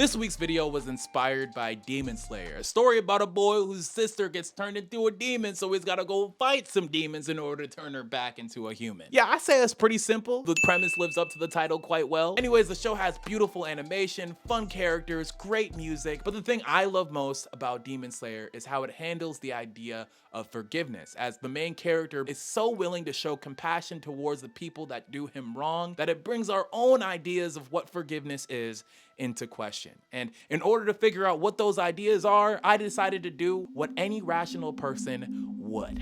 This week's video was inspired by Demon Slayer, a story about a boy whose sister gets turned into a demon, so he's gotta go fight some demons in order to turn her back into a human. Yeah, I say it's pretty simple. The premise lives up to the title quite well. Anyways, the show has beautiful animation, fun characters, great music, but the thing I love most about Demon Slayer is how it handles the idea of forgiveness, as the main character is so willing to show compassion towards the people that do him wrong that it brings our own ideas of what forgiveness is into question. And in order to figure out what those ideas are, I decided to do what any rational person would.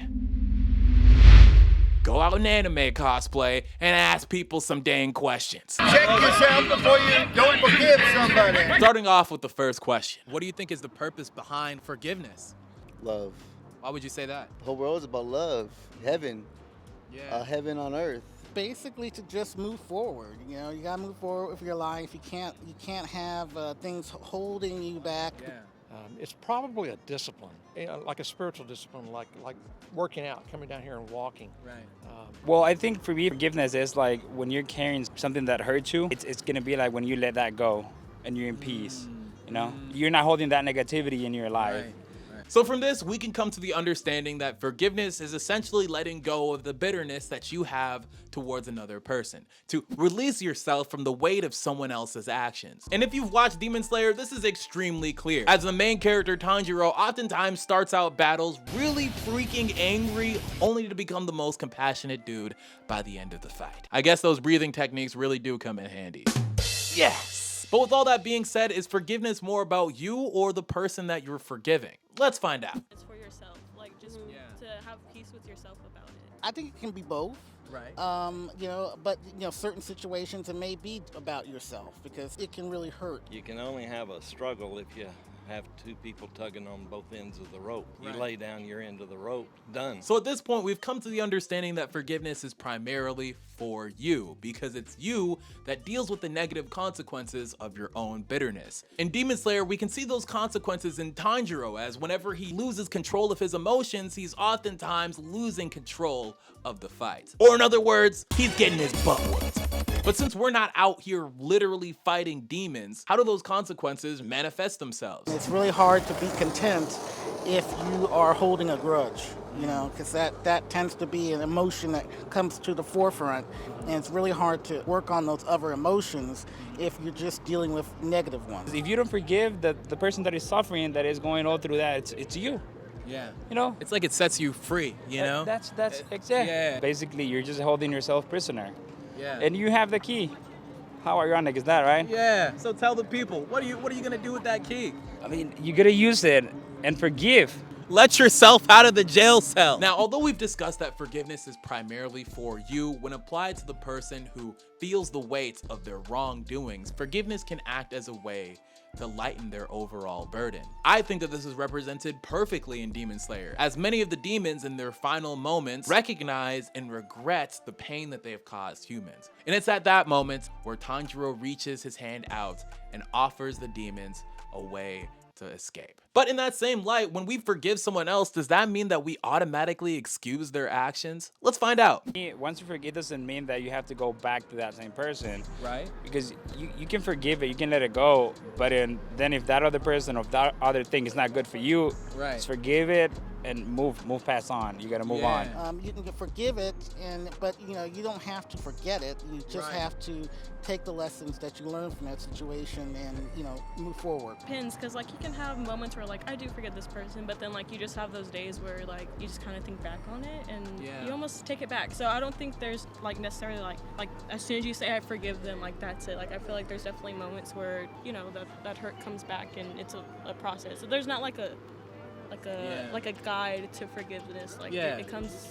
Go out in anime cosplay and ask people some dang questions. Check yourself before you don't forgive somebody. Starting off with the first question. What do you think is the purpose behind forgiveness? Love. Why would you say that? The whole world is about love. Heaven. Yeah. Heaven on earth. Basically to just move forward. You know, you gotta move forward with your life. You can't have things holding you back. Yeah. It's probably a discipline, like a spiritual discipline, like working out, coming down here and walking. Right. Well, I think for me, forgiveness is like when you're carrying something that hurts you, it's gonna be like when you let that go and you're in peace. You know, you're not holding that negativity in your life. Right. So from this, we can come to the understanding that forgiveness is essentially letting go of the bitterness that you have towards another person, to release yourself from the weight of someone else's actions. And if you've watched Demon Slayer, this is extremely clear, as the main character Tanjiro oftentimes starts out battles really freaking angry, only to become the most compassionate dude by the end of the fight. I guess those breathing techniques really do come in handy. Yes! But with all that being said, is forgiveness more about you or the person that you're forgiving? Let's find out. It's for yourself, like just to have peace with yourself about it. I think it can be both. Right. But certain situations it may be about yourself because it can really hurt. You can only have a struggle if you have two people tugging on both ends of the rope. You Right. lay down your end of the rope, done. So at this point, we've come to the understanding that forgiveness is primarily for you, because it's you that deals with the negative consequences of your own bitterness. In Demon Slayer, we can see those consequences in Tanjiro, as whenever he loses control of his emotions, he's oftentimes losing control of the fight. Or in other words, he's getting his butt whooped. But since we're not out here literally fighting demons, how do those consequences manifest themselves? It's really hard to be content if you are holding a grudge, because that tends to be an emotion that comes to the forefront, and it's really hard to work on those other emotions if you're just dealing with negative ones. If you don't forgive the person that is suffering, that is going all through that, it's you. Yeah. You know? It's like it sets you free, you know? That's exactly. Yeah. Basically, you're just holding yourself prisoner. Yeah. And you have the key. How ironic is that, right? Yeah. So tell the people, what are you gonna do with that key? I mean, you gotta use it and forgive. Let yourself out of the jail cell. Now, although we've discussed that forgiveness is primarily for you, when applied to the person who feels the weight of their wrongdoings, forgiveness can act as a way to lighten their overall burden. I think that this is represented perfectly in Demon Slayer, as many of the demons in their final moments recognize and regret the pain that they have caused humans. And it's at that moment where Tanjiro reaches his hand out and offers the demons a way to escape. But in that same light, when we forgive someone else, does that mean that we automatically excuse their actions? Let's find out. Once you forgive doesn't mean that you have to go back to that same person. Right? Because you can forgive it, you can let it go, but then if that other person or that other thing is not good for you, Right. just forgive it and move past on. You gotta move Yeah. on. You can forgive it, but you don't have to forget it. You just Right. have to take the lessons that you learned from that situation and move forward. Depends, because like you can have moments where like I do forget this person, but then like you just have those days where like you just kind of think back on it and Yeah. you almost take it back. So I don't think there's like necessarily like as soon as you say I forgive them, like that's it. Like I feel like there's definitely moments where that hurt comes back and it's a process. So there's not like a guide to forgiveness. Like Yeah. it comes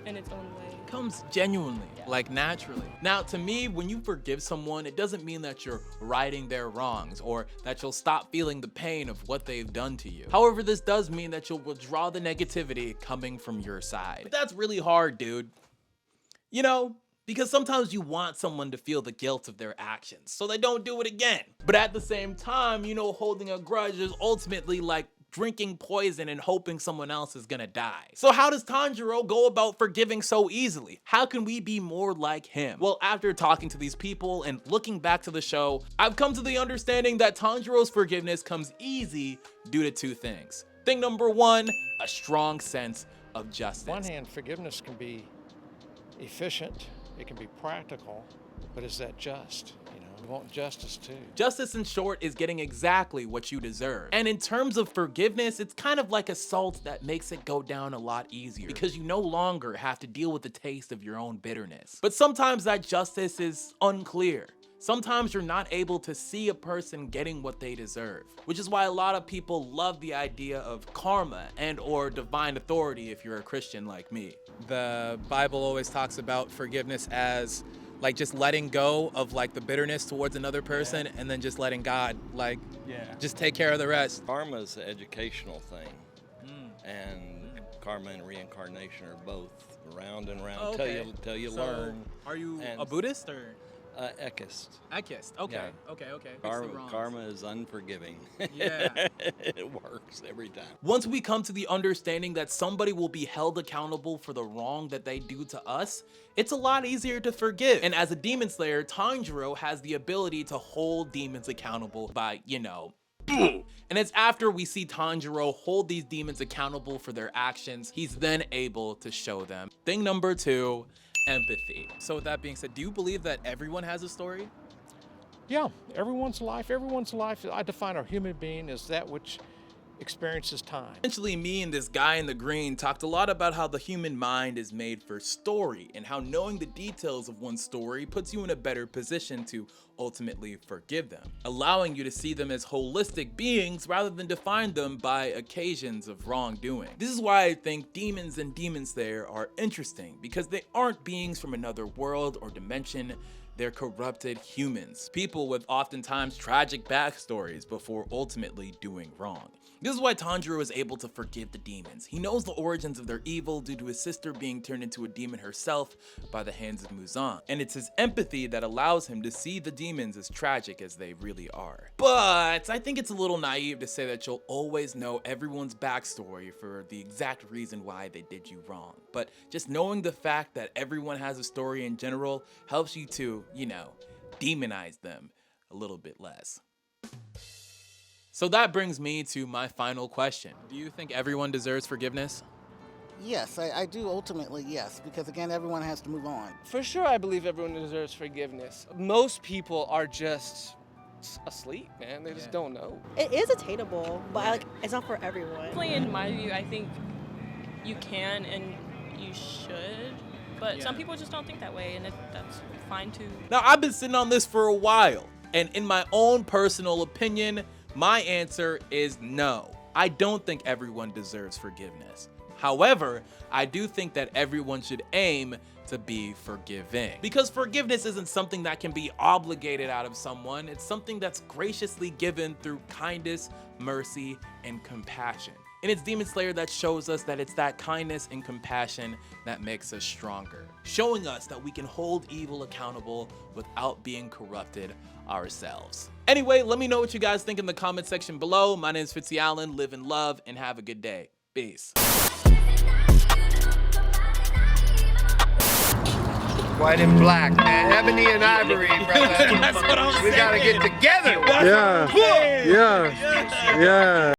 in its own way. Comes genuinely, like naturally. Now, to me, when you forgive someone, it doesn't mean that you're righting their wrongs or that you'll stop feeling the pain of what they've done to you. However, this does mean that you'll withdraw the negativity coming from your side. But that's really hard, dude. Because sometimes you want someone to feel the guilt of their actions so they don't do it again. But at the same time, holding a grudge is ultimately like drinking poison and hoping someone else is gonna die. So how does Tanjiro go about forgiving so easily? How can we be more like him? Well, after talking to these people and looking back to the show, I've come to the understanding that Tanjiro's forgiveness comes easy due to two things. Thing number one, a strong sense of justice. On one hand, forgiveness can be efficient, it can be practical, but is that just? You know, we want justice too. Justice, in short, is getting exactly what you deserve. And in terms of forgiveness, it's kind of like a salt that makes it go down a lot easier because you no longer have to deal with the taste of your own bitterness. But sometimes that justice is unclear. Sometimes you're not able to see a person getting what they deserve, which is why a lot of people love the idea of karma and or divine authority if you're a Christian like me. The Bible always talks about forgiveness as like just letting go of like the bitterness towards another person and then just letting God just take care of the rest. Karma is an educational thing, and karma and reincarnation are both round and round till you learn. Are you And- a Buddhist or? Ekist. Ekist. Okay. Yeah. Okay. Karma is unforgiving. Yeah. It works every time. Once we come to the understanding that somebody will be held accountable for the wrong that they do to us, it's a lot easier to forgive. And as a demon slayer, Tanjiro has the ability to hold demons accountable by, and it's after we see Tanjiro hold these demons accountable for their actions, he's then able to show them. Thing number two, empathy. So with that being said, do you believe that everyone has a story? Yeah, everyone's life, I define a human being as that which experiences time. Essentially, me and this guy in the green talked a lot about how the human mind is made for story and how knowing the details of one's story puts you in a better position to ultimately forgive them, allowing you to see them as holistic beings rather than define them by occasions of wrongdoing. This is why I think demons and demon slayer are interesting, because they aren't beings from another world or dimension. They're corrupted humans, people with oftentimes tragic backstories before ultimately doing wrong. This is why Tanjiro is able to forgive the demons. He knows the origins of their evil due to his sister being turned into a demon herself by the hands of Muzan. And it's his empathy that allows him to see the demons as tragic as they really are. But I think it's a little naive to say that you'll always know everyone's backstory for the exact reason why they did you wrong. But just knowing the fact that everyone has a story in general helps you to, demonize them a little bit less. So that brings me to my final question. Do you think everyone deserves forgiveness? Yes, I do ultimately, yes, because again, everyone has to move on. For sure, I believe everyone deserves forgiveness. Most people are just asleep, man. They just don't know. It is attainable, but it's not for everyone. Definitely, in my view, I think you can and you should, but some people just don't think that way, and that's fine too. Now, I've been sitting on this for a while, and in my own personal opinion, my answer is no. I don't think everyone deserves forgiveness. However, I do think that everyone should aim to be forgiving. Because forgiveness isn't something that can be obligated out of someone. It's something that's graciously given through kindness, mercy, and compassion. And it's Demon Slayer that shows us that it's that kindness and compassion that makes us stronger, showing us that we can hold evil accountable without being corrupted ourselves. Anyway, let me know what you guys think in the comment section below. My name is FitZanime. Live in love and have a good day. Peace. White and black, man. Ebony and ivory, brother. That's what I'm We gotta saying. get together. Yeah.